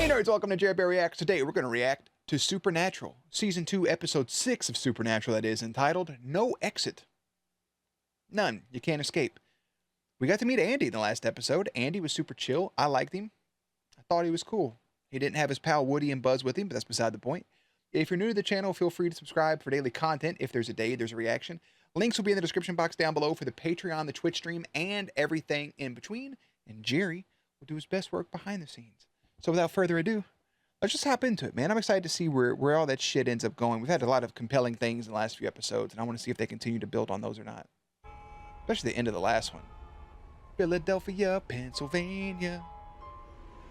Hey nerds, welcome to JerBear Reacts. Today we're going to react to Supernatural, Season 2, Episode 6 of Supernatural, that is, entitled No Exit. None. You can't escape. We got to meet Andy in the last episode. Andy was super chill. I liked him. I thought he was cool. He didn't have his pal Woody and Buzz with him, but that's beside the point. If you're new to the channel, feel free to subscribe for daily content. If there's a day, there's a reaction. Links will be in the description box down below for the Patreon, the Twitch stream, and everything in between. And Jerry will do his best work behind the scenes. So without further ado, let's just hop into it, man. I'm excited to see where all that shit ends up going. We've had a lot of compelling things in the last few episodes, and I want to see if they continue to build on those or not. Especially the end of the last one. Philadelphia, Pennsylvania.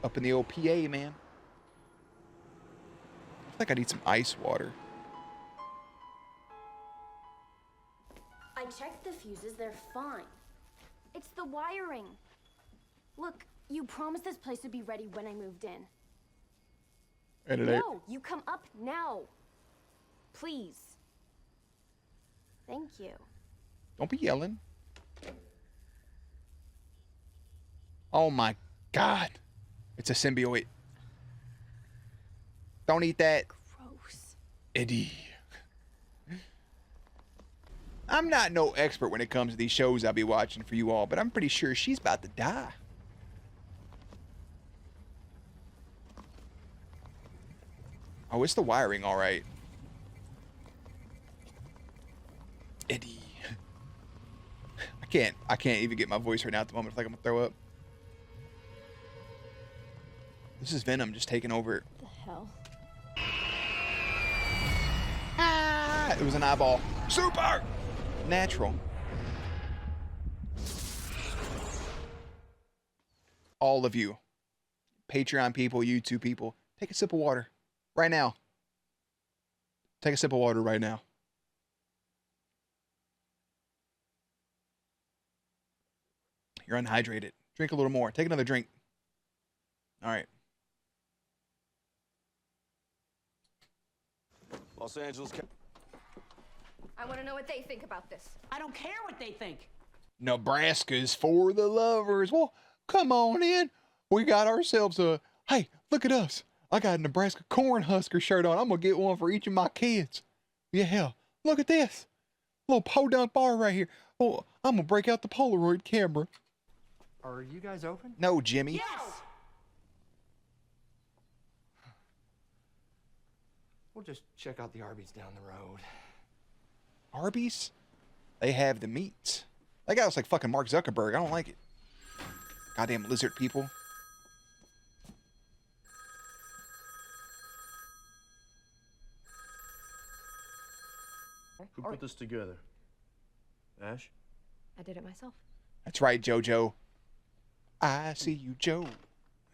Up in the old PA, man. I feel like I need some ice water. I checked the fuses, they're fine. It's the wiring. Look, you promised this place would be ready when I moved in. And it ain't. No, you come up now. Please. Thank you. Don't be yelling. Oh my God. It's a symbiote. Don't eat that. Gross. Eddie. I'm not no expert when it comes to these shows I'll be watching for you all, but I'm pretty sure she's about to die. Oh, it's the wiring, all right. Eddie. I can't even get my voice right now at the moment. I feel like I'm gonna throw up. This is Venom just taking over. What the hell? Ah! It was an eyeball. Super! Natural. All of you. Patreon people, YouTube people, take a sip of water. Right now. Take a sip of water right now. You're unhydrated. Drink a little more. Take another drink. All right. Los Angeles. I want to know what they think about this. I don't care what they think. Nebraska's for the lovers. Well, come on in. We got ourselves a... Hey, look at us. I got a Nebraska Cornhusker shirt on. I'm going to get one for each of my kids. Yeah, look at this. Little podunk bar right here. Oh, I'm going to break out the Polaroid camera. Are you guys open? No, Jimmy. Yes! We'll just check out the Arby's down the road. Arby's? They have the meats. That guy looks like fucking Mark Zuckerberg. I don't like it. Goddamn lizard people. Who put this together? Ash? I did it myself. That's right, JoJo. I see you, Joe.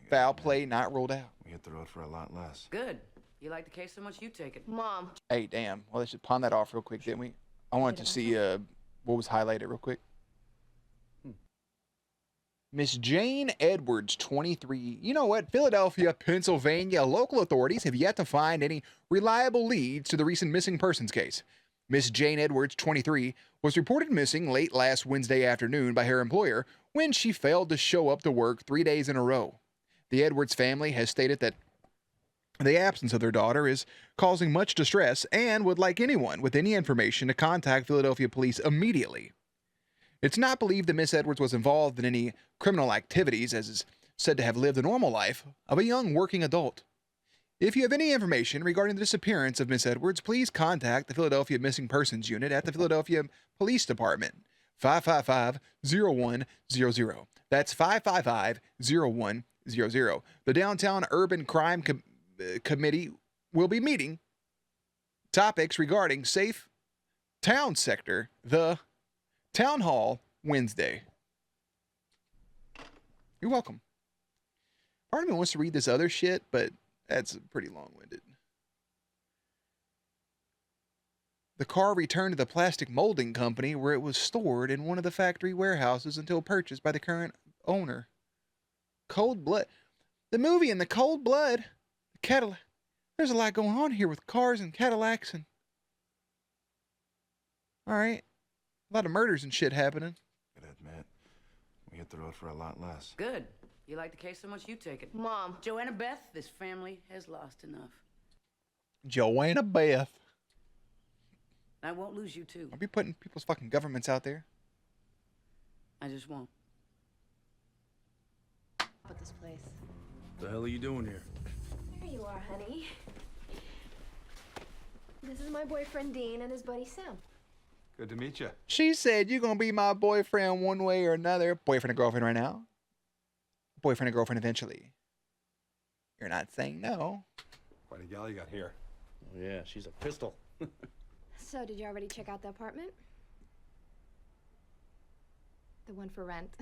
Foul play not ruled out. We hit the road for a lot less. Good. You like the case so much, you take it. Mom. Hey, damn. Well, let's just pawn that off real quick, didn't we? I wanted to see what was highlighted real quick. Miss Jane Edwards, 23. You know what? Philadelphia, Pennsylvania local authorities have yet to find any reliable leads to the recent missing persons case. Miss Jane Edwards, 23, was reported missing late last Wednesday afternoon by her employer when she failed to show up to work 3 days in a row. The Edwards family has stated that the absence of their daughter is causing much distress and would like anyone with any information to contact Philadelphia police immediately. It's not believed that Miss Edwards was involved in any criminal activities, as is said to have lived the normal life of a young working adult. If you have any information regarding the disappearance of Miss Edwards, please contact the Philadelphia Missing Persons Unit at the Philadelphia Police Department, 555-0100. That's 555-0100. The Downtown Urban Crime Committee will be meeting topics regarding safe town sector, the Town Hall, Wednesday. You're welcome. Part of me wants to read this other shit, but that's pretty long-winded. The car returned to the plastic molding company where it was stored in one of the factory warehouses until purchased by the current owner. Cold Blood. The movie and the Cold Blood. The Cadillac. There's a lot going on here with cars and Cadillacs and... Alright. A lot of murders and shit happening. Gotta admit, we hit the road for a lot less. Good. You like the case so much you take it. Mom. Joanna Beth, this family has lost enough. Joanna Beth. I won't lose you too. I'll be putting people's fucking governments out there. I just won't. With this place. The hell are you doing here? There you are, honey. This is my boyfriend Dean and his buddy Sam. Good to meet you. She said you're gonna be my boyfriend one way or another. Boyfriend or girlfriend right now. Boyfriend or girlfriend eventually. You're not saying no. Quite a gal you got here. Oh, yeah, she's a pistol. So, did you already check out the apartment? The one for rent.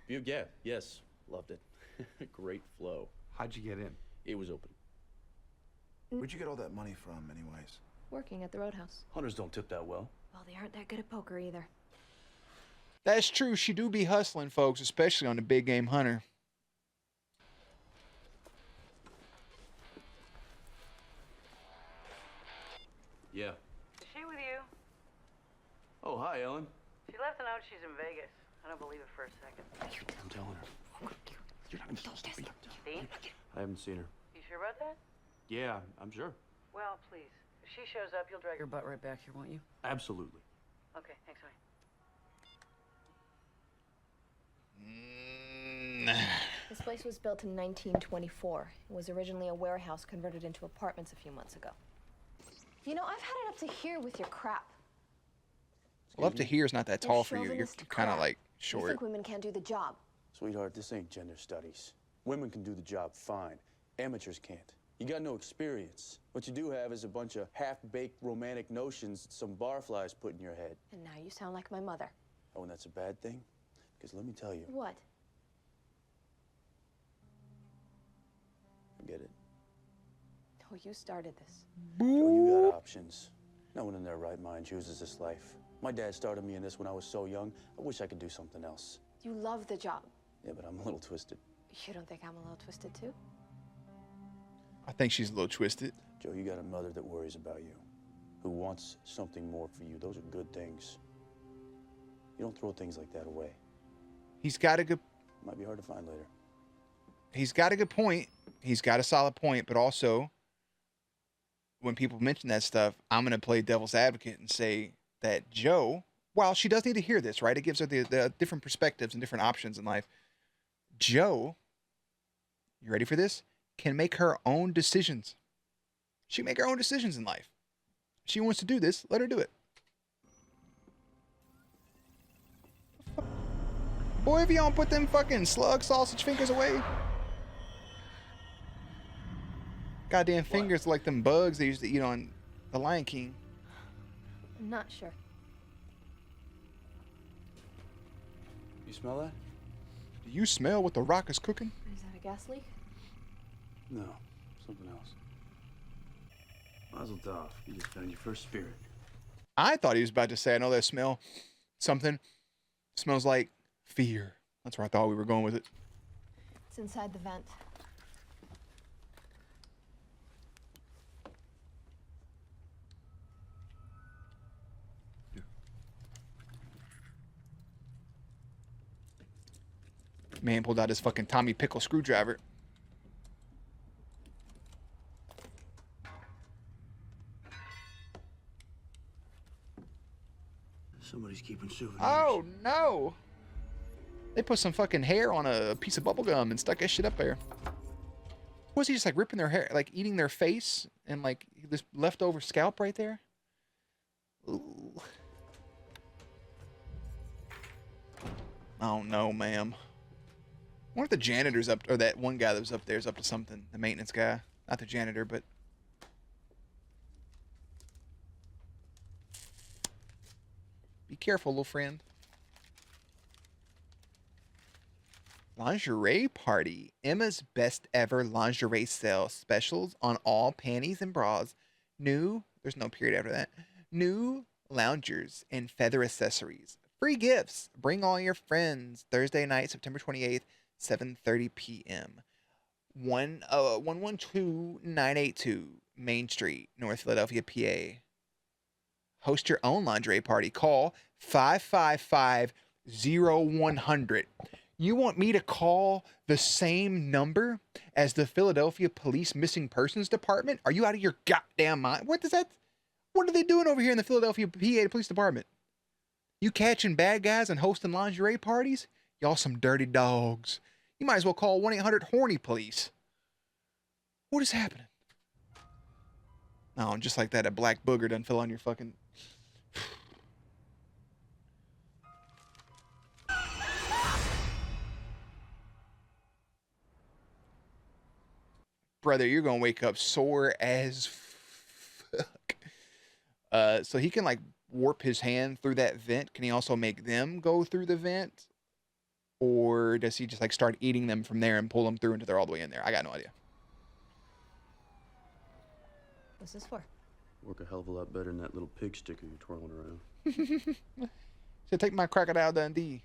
Yeah, yes, loved it. Great flow. How'd you get in? It was open. Where'd you get all that money from, anyways? Working at the Roadhouse. Hunters don't tip that well. Well, they aren't that good at poker either. That's true. She do be hustling, folks, especially on the big game hunter. Yeah. Is she with you? Oh, hi, Ellen. She left a note she's in Vegas. I don't believe it for a second. I'm telling her. You're not gonna tell me. Dean? I haven't seen her. You sure about that? Yeah, I'm sure. Well, please. If she shows up, you'll drag her butt right back here, won't you? Absolutely. Okay, thanks, honey. This place was built in 1924. It was originally a warehouse converted into apartments a few months ago. You know, I've had it up to here with your crap. Well, up to here is not that tall for you. You're chauvinist kind of crap. like You short. think women can't do the job? Sweetheart, this ain't gender studies. Women can do the job fine. Amateurs can't. You got no experience. What you do have is a bunch of half-baked romantic notions that some barflies put in your head. And now you sound like my mother. Oh, and that's a bad thing? Because let me tell you, What? forget it. Oh, you started this. Joe, you got options. No one in their right mind chooses this life. My dad started me in this when I was so young. I wish I could do something else. You love the job. Yeah, but I'm a little twisted. You don't think I'm a little twisted too? I think she's a little twisted. Joe, you got a mother that worries about you, who wants something more for you. Those are good things. You don't throw things like that away. He's got a good. Might be hard to find later. He's got a good point. He's got a solid point, but also, when people mention that stuff, I'm gonna play devil's advocate and say that Joe, while she does need to hear this, right? It gives her the different perspectives and different options in life. Joe, you ready for this? Can make her own decisions. She can make her own decisions in life. If she wants to do this, let her do it. Boy, if you don't put them fucking slug sausage fingers away. Goddamn fingers like them bugs they used to eat on The Lion King. I'm not sure. You smell that? Do you smell what the Rock is cooking? Is that a gas leak? No, something else. Mazel tov. You just found your first spirit. I thought he was about to say, I know that smell. Something smells like fear. That's where I thought we were going with it. It's inside the vent. Man pulled out his fucking Tommy Pickle screwdriver. Somebody's keeping souvenirs. Oh no! They put some fucking hair on a piece of bubble gum and stuck that shit up there. Was he just like ripping their hair, like eating their face and like this leftover scalp right there? Ooh. I don't know, ma'am. I wonder if the janitor's up, or that one guy that was up there is up to something. The maintenance guy. Not the janitor, but... Be careful, little friend. Lingerie party. Emma's best ever lingerie sale. Specials on all panties and bras. New, there's no period after that. New loungers and feather accessories. Free gifts. Bring all your friends. Thursday night, September 28th. 7:30 p.m. 112982 Main Street, North Philadelphia, PA. Host your own lingerie party. Call 555-0100. You want me to call the same number as the Philadelphia Police Missing Persons Department? Are you out of your goddamn mind? What are they doing over here in the Philadelphia PA Police Department? You catching bad guys and hosting lingerie parties? Y'all some dirty dogs. You might as well call 1-800-HORNY-POLICE. What is happening? Oh, just like that, a black booger done fell on your fucking... Brother, you're gonna wake up sore as fuck. So he can like warp his hand through that vent. Can he also make them go through the vent? Or does he just like start eating them from there and pull them through until they're all the way in there? I got no idea. What's this for? Work a hell of a lot better than that little pig sticker you're twirling around. So take my Crocodile Dundee.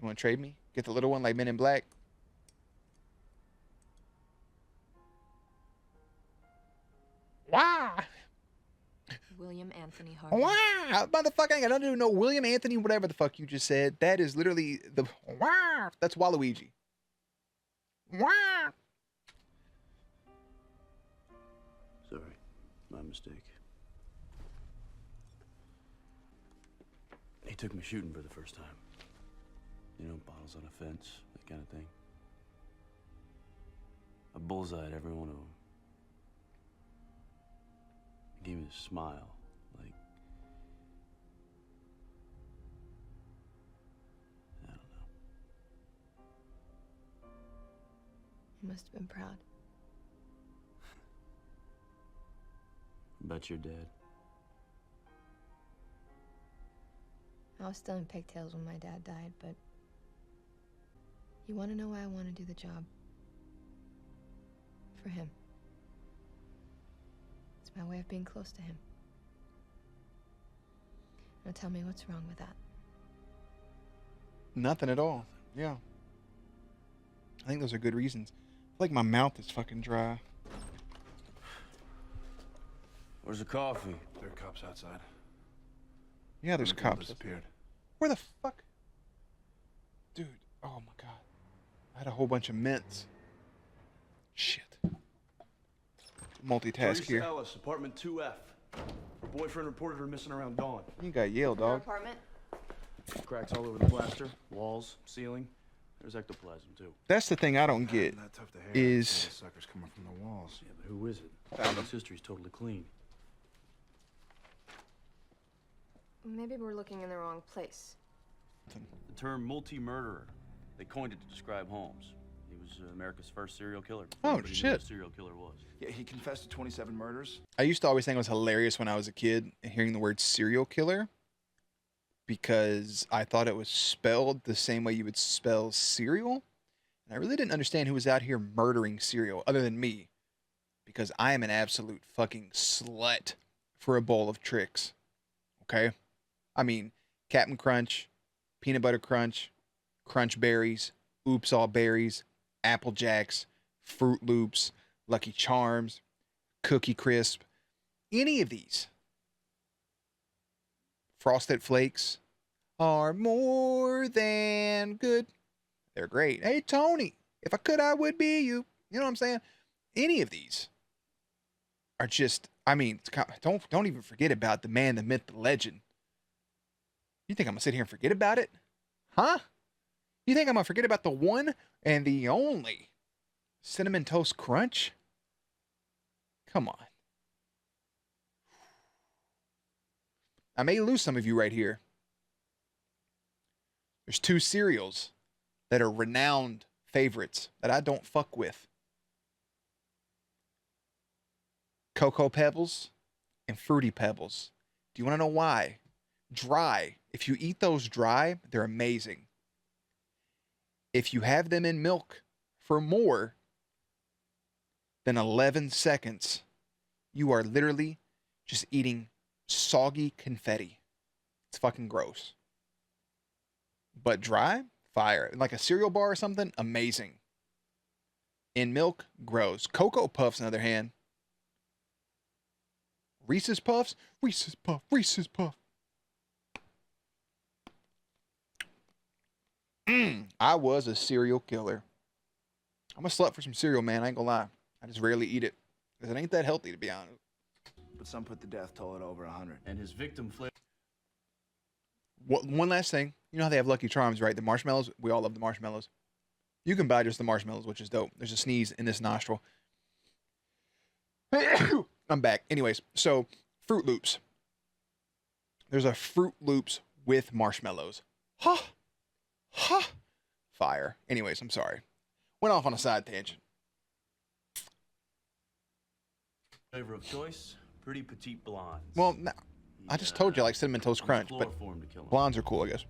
You want to trade me? Get the little one like Men in Black? Why? William Anthony Harvey. Wow, motherfucker, I ain't got nothing to do. No, William Anthony, whatever the fuck you just said. That is literally the wow. That's Waluigi. Wow. Sorry, my mistake. He took me shooting for the first time. You know, bottles on a fence, that kind of thing. I bullseyed every one of them. He gave me a smile, like, I don't know. You must have been proud. Bet your dad. I was still in pigtails when my dad died, but you want to know why I want to do the job? For him. It's my way of being close to him. Now tell me what's wrong with that. Nothing at all. Yeah. I think those are good reasons. I feel like my mouth is fucking dry. Where's the coffee? There are cops outside. Yeah, there's One of them cops. disappeared. Where the fuck? Dude, oh my god. I had a whole bunch of mints. Shit. Multitask here. Ellis, apartment 2F. Her boyfriend reported her missing around dawn. You got Yale, Your dog. apartment? Cracks all over the plaster, walls, ceiling. There's ectoplasm, too. That's the thing I don't get. Not tough to hear. Is- Some of the suckers coming from the walls. Yeah, but who is it? Found him. His history's totally clean. Maybe we're looking in the wrong place. The term multi-murderer, they coined it to describe Holmes. He was America's first serial killer. Oh, Nobody knew shit. what a serial killer was. Yeah, he confessed to 27 murders. I used to always think it was hilarious when I was a kid hearing the word serial killer because I thought it was spelled the same way you would spell cereal. And I really didn't understand who was out here murdering cereal other than me because I am an absolute fucking slut for a bowl of tricks. Okay? I mean, Captain Crunch, Peanut Butter Crunch, Crunch Berries, Oops All Berries, Apple Jacks, Fruit Loops, Lucky Charms, Cookie Crisp, any of these. Frosted Flakes are more than good. They're great. Hey, Tony, if I could, I would be you. You know what I'm saying? Any of these are just, I mean, don't even forget about the man, the myth, the legend. You think I'm going to sit here and forget about it? Huh? You think I'm going to forget about the one and the only Cinnamon Toast Crunch? Come on. I may lose some of you right here. There's two cereals that are renowned favorites that I don't fuck with. Cocoa Pebbles and Fruity Pebbles. Do you want to know why? Dry. If you eat those dry, they're amazing. If you have them in milk for more than 11 seconds, you are literally just eating soggy confetti. It's fucking gross. But dry, fire. Like a cereal bar or something, amazing. In milk, gross. Cocoa Puffs, on the other hand. Reese's Puffs, Reese's Puff, Reese's Puff. I was a serial killer. I'm a slut for some cereal, man. I ain't gonna lie. I just rarely eat it because it ain't that healthy, to be honest. But some put the death toll at over 100. And his victim fled. One last thing. You know how they have Lucky Charms, right? The marshmallows. We all love the marshmallows. You can buy just the marshmallows, which is dope. There's a sneeze in this nostril. I'm back. Anyways, so Fruit Loops. There's a Fruit Loops with marshmallows. Huh. Huh. Fire. Anyways, I'm sorry. Went off on a side tangent. Flavor of choice, pretty petite blondes. Well, no, I just told you I like Cinnamon Toast Crunch, but Chloroform to kill 'em, blondes are cool, I guess.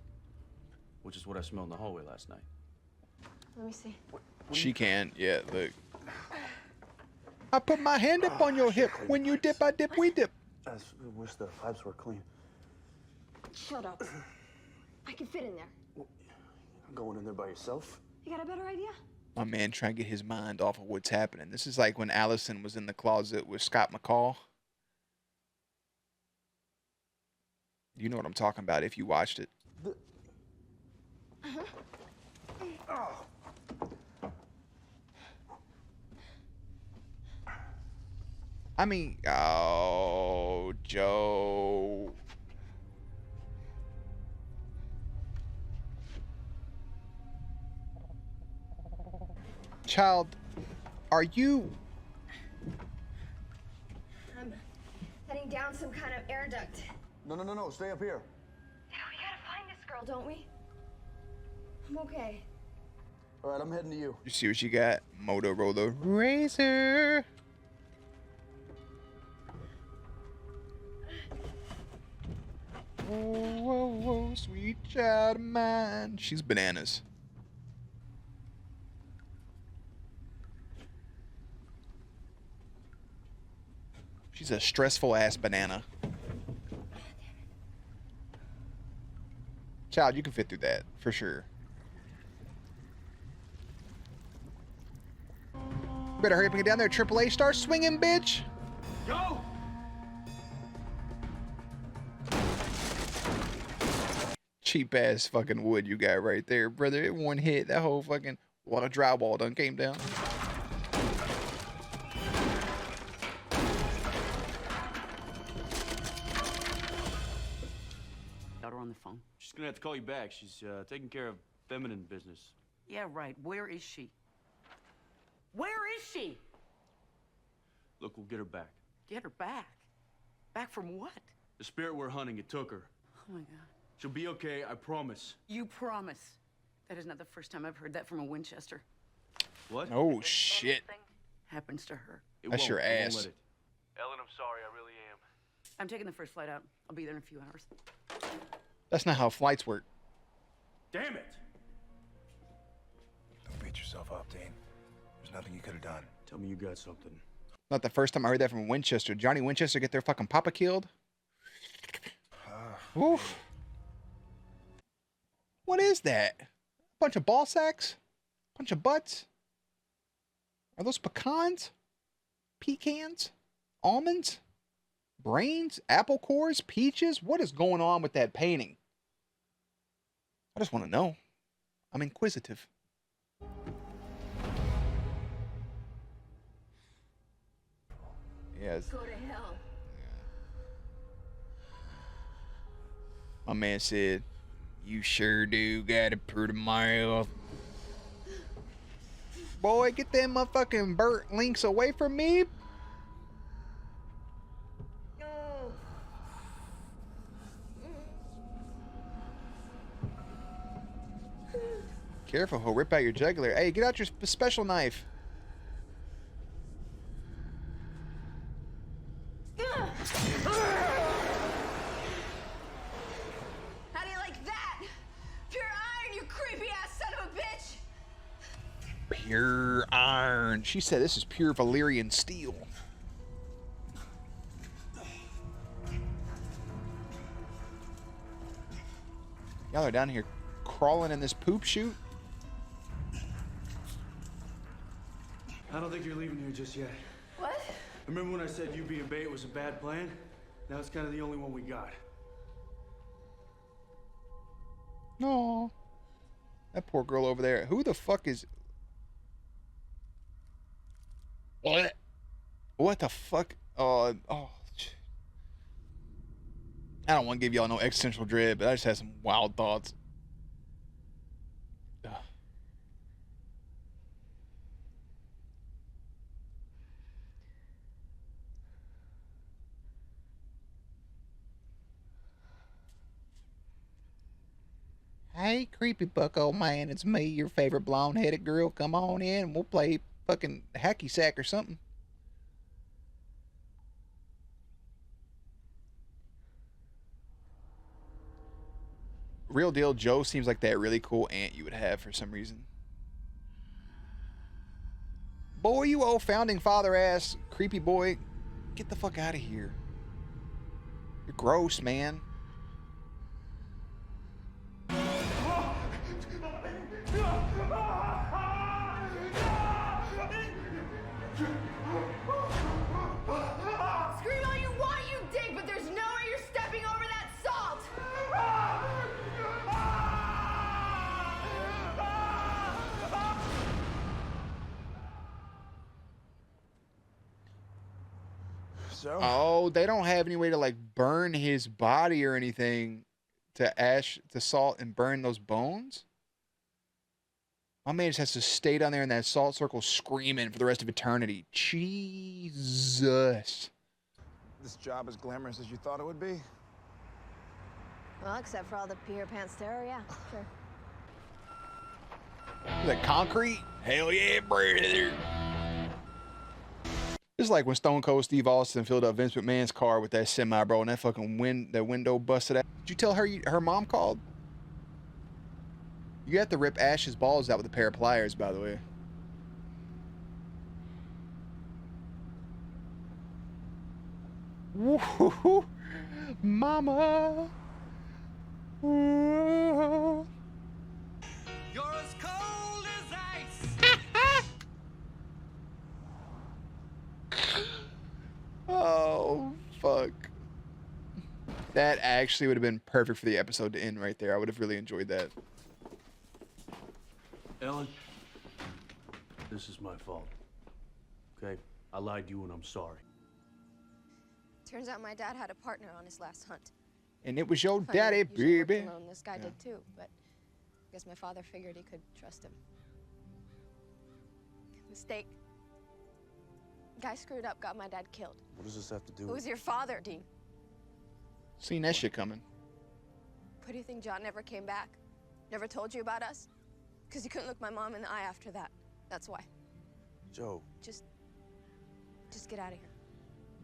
which is what I smelled in the hallway last night. Let me see. She can. Yeah, look. I put my hand up on your hip. When you dip, I dip, we dip. I wish the pipes were clean. Shut up. I can fit in there. Going in there by yourself? You got a better idea? My man trying to get his mind off of what's happening. This is like when Allison was in the closet with Scott McCall. You know what I'm talking about if you watched it. I mean, oh, Joe. Child, are you... I'm heading down some kind of air duct. No. Stay up here. Yeah, we gotta find this girl, don't we? I'm okay. All right, I'm heading to you. You see what you got? Motorola Razor. Whoa, sweet child of mine. She's bananas. She's a stressful ass banana. Child, you can fit through that for sure. Better hurry up and get down there, AAA. Start swinging, bitch. Go! Cheap ass fucking wood you got right there, brother. It one hit, that whole fucking wall of drywall done came down. Got her on the phone. She's gonna have to call you back. She's taking care of feminine business. Yeah, right. Where is she? Where is she? Look, we'll get her back. Get her back. Back from what? The spirit we're hunting, it took her. Oh my God. She'll be okay, I promise. You promise. That is not the first time I've heard that from a Winchester. What? Oh shit. Happens to her. It That's won't. your I won't ass. let it. Ellen, I'm sorry, I really am. I'm taking the first flight out. I'll be there in a few hours. That's not how flights work. Damn it! Don't beat yourself up, Dean. There's nothing you could have done. Tell me you got something. Not the first time I heard that from Winchester. Johnny Winchester get their fucking papa killed. Oof. What is that? Bunch of ball sacks? Bunch of butts? Are those pecans? Pecans? Almonds? Brains? Apple cores? Peaches? What is going on with that painting? I just want to know. I'm inquisitive. Yes. Go to hell. My man said, "You sure do got a pretty mouth." Boy, get them motherfucking burnt links away from me. Careful, he'll rip out your jugular. Hey, get out your special knife. How do you like that? Pure iron, you creepy ass son of a bitch! Pure iron. She said this is pure Valyrian steel. Y'all are down here crawling in this poop chute. I don't think you're leaving here just yet. What? Remember when I said you being bait was a bad plan? Now it's kind of the only one we got. No. That poor girl over there. Who the fuck is... What? What the fuck? I don't want to give y'all no existential dread, but I just had some wild thoughts. Ugh. Hey, creepy bucko man, it's me, your favorite blonde-headed girl. Come on in and we'll play fucking hacky sack or something. Real deal, Joe seems like that really cool aunt you would have for some reason. Boy, you old founding father ass creepy boy. Get the fuck out of here. You're gross, man. Scream all you want, you dig, but there's no way you're stepping over that salt! So? Oh, they don't have any way to like burn his body or anything to salt and burn those bones? My man just has to stay down there in that salt circle screaming for the rest of eternity. Jesus. This job as glamorous as you thought it would be? Well, except for all the Peter Pan stereo, yeah, sure. Is that concrete? Hell yeah, brother. It's like when Stone Cold Steve Austin filled up Vince McMahon's car with that semi, bro, and that fucking window busted out. Did you tell her her mom called? You have to rip Ash's balls out with a pair of pliers, by the way. Woo-hoo-hoo. Mama. Woo. You're as cold as ice. Oh, fuck. That actually would have been perfect for the episode to end right there. I would have really enjoyed that. Ellen, this is my fault. Okay? I lied to you and I'm sorry. Turns out my dad had a partner on his last hunt. And it was your Funny, daddy, he usually worked baby. alone. This guy did too, but I guess my father figured he could trust him. Mistake. Guy screwed up, got my dad killed. What does this have to do It with... was your father, Dean. Seen that shit coming. What do you think John never came back? Never told you about us? Because he couldn't look my mom in the eye after that. That's why. Joe. Just get out of here.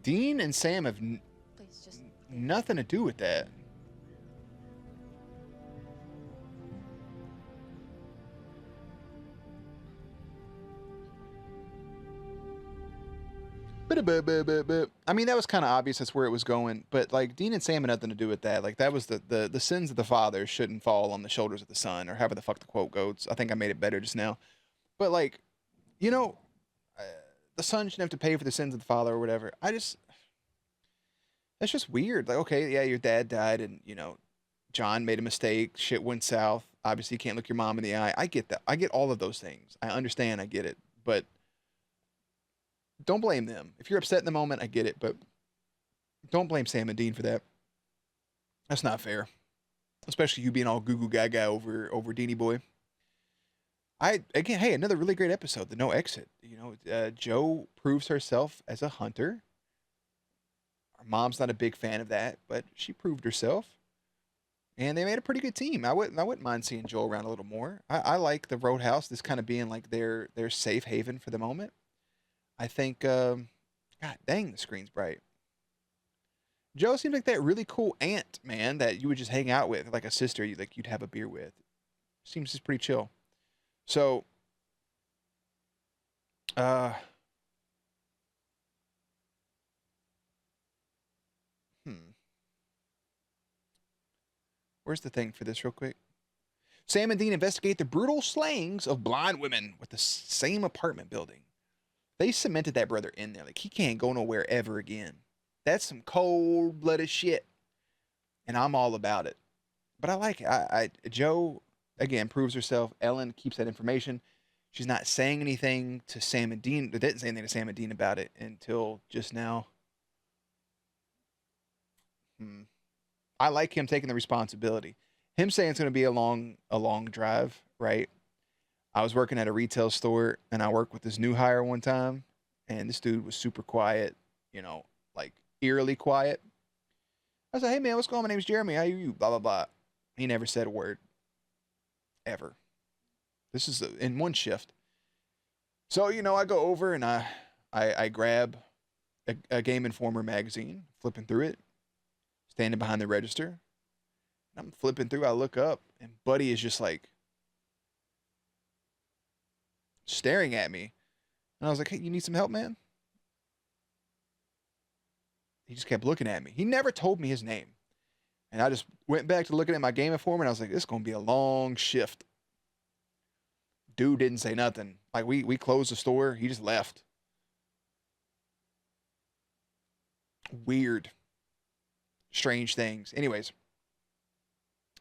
Dean and Sam have Please, just... nothing to do with that. I mean, that was kind of obvious. That's where it was going. But like, Dean and Sam had nothing to do with that. Like, that was the sins of the father shouldn't fall on the shoulders of the son, or however the fuck the quote goes. I think I made it better just now. But like, you know, the son shouldn't have to pay for the sins of the father or whatever. That's just weird. Like, okay, yeah, your dad died, and you know, John made a mistake. Shit went south. Obviously, you can't look your mom in the eye. I get that. I get all of those things. I understand. I get it. But don't blame them. If you're upset in the moment, I get it, but don't blame Sam and Dean for that. That's not fair. Especially you being all goo goo gaga over Deanie boy. Again, hey, another really great episode, the no exit. You know, Joe proves herself as a hunter. Our mom's not a big fan of that, but she proved herself. And they made a pretty good team. I wouldn't mind seeing Joe around a little more. I like the Roadhouse, this kind of being like their safe haven for the moment. I think, God dang, the screen's bright. Joe seems like that really cool aunt, man, that you would just hang out with, like a sister you'd have a beer with. Seems just pretty chill. So, where's the thing for this real quick? Sam and Dean investigate the brutal slayings of blind women with the same apartment building. They cemented that brother in there. Like, he can't go nowhere ever again. That's some cold-blooded shit. And I'm all about it. But I like it. Joe again, proves herself. Ellen keeps that information. She's not saying anything to Sam and Dean. Didn't say anything to Sam and Dean about it until just now. I like him taking the responsibility. Him saying it's going to be a long drive, right? I was working at a retail store, and I worked with this new hire one time, and this dude was super quiet, you know, like eerily quiet. I was like, hey, man, what's going on? My name's Jeremy. How are you? Blah, blah, blah. He never said a word. Ever. This is in one shift. So, you know, I go over and I grab a Game Informer magazine, flipping through it, standing behind the register. I'm flipping through. I look up, and Buddy is just like staring at me. And I was like, hey, you need some help, man? He just kept looking at me. He never told me his name. And I just went back to looking at my Game Informer, and I was like, this is going to be a long shift. Dude didn't say nothing. Like, we closed the store. He just left. Weird. Strange things. Anyways,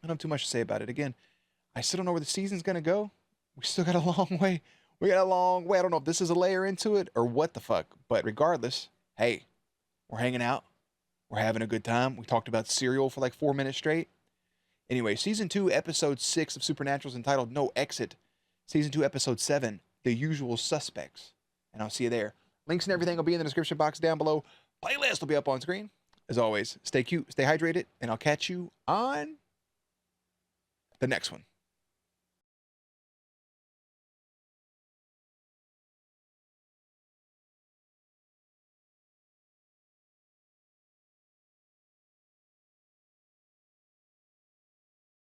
I don't have too much to say about it. Again, I still don't know where the season's going to go. We still got a long way. We got a long way. I don't know if this is a layer into it or what the fuck. But regardless, hey, we're hanging out. We're having a good time. We talked about cereal for like 4 minutes straight. Anyway, Season 2, Episode 6 of Supernatural is entitled No Exit. Season 2, Episode 7, The Usual Suspects. And I'll see you there. Links and everything will be in the description box down below. Playlist will be up on screen. As always, stay cute, stay hydrated, and I'll catch you on the next one.